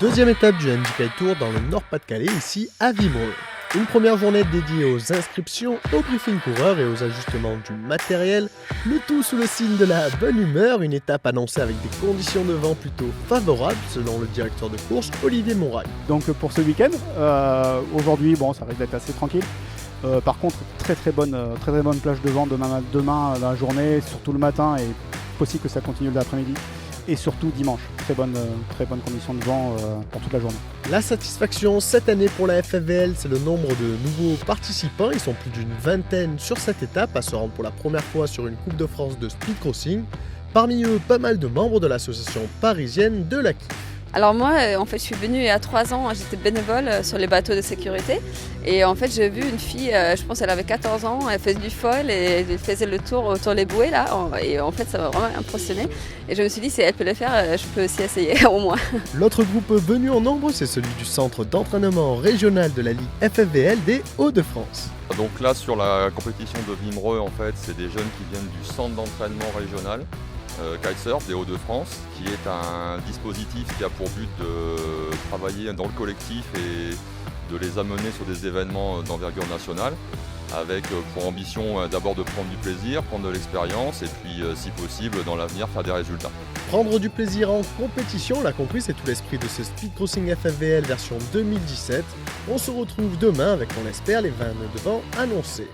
Deuxième étape du Handicap Tour dans le Nord-Pas-de-Calais, ici à Vimereux. Une première journée dédiée aux inscriptions, au briefing coureur et aux ajustements du matériel, le tout sous le signe de la bonne humeur, une étape annoncée avec des conditions de vent plutôt favorables selon le directeur de course Olivier Mouraille. Donc pour ce week-end, aujourd'hui ça risque d'être assez tranquille. Par contre très bonne plage de vent demain la journée, surtout le matin et possible que ça continue l'après-midi. Et surtout dimanche, très bonne condition de vent pour toute la journée. La satisfaction cette année pour la FFVL, c'est le nombre de nouveaux participants. Ils sont plus d'une vingtaine sur cette étape à se rendre pour la première fois sur une Coupe de France de speed crossing. Parmi eux, pas mal de membres de l'association parisienne de la Kif. Alors moi, je suis venue il y a 3 ans, j'étais bénévole sur les bateaux de sécurité. Et en fait, j'ai vu une fille, je pense qu'elle avait 14 ans, elle faisait du foil et elle faisait le tour autour des bouées là. Et en fait, ça m'a vraiment impressionné. Et je me suis dit, si elle peut le faire, je peux aussi essayer au moins. L'autre groupe venu en nombre, c'est celui du centre d'entraînement régional de la Ligue FFVL des Hauts-de-France. Donc là, sur la compétition de Vimereux, en fait, c'est des jeunes qui viennent du centre d'entraînement régional. Kitesurf des Hauts-de-France, qui est un dispositif qui a pour but de travailler dans le collectif et de les amener sur des événements d'envergure nationale, avec pour ambition d'abord de prendre du plaisir, prendre de l'expérience et puis si possible dans l'avenir faire des résultats. Prendre du plaisir en compétition, on l'a compris, c'est tout l'esprit de ce Speed Crossing FFVL version 2017. On se retrouve demain avec, on l'espère, les 20 nœuds de vent annoncés.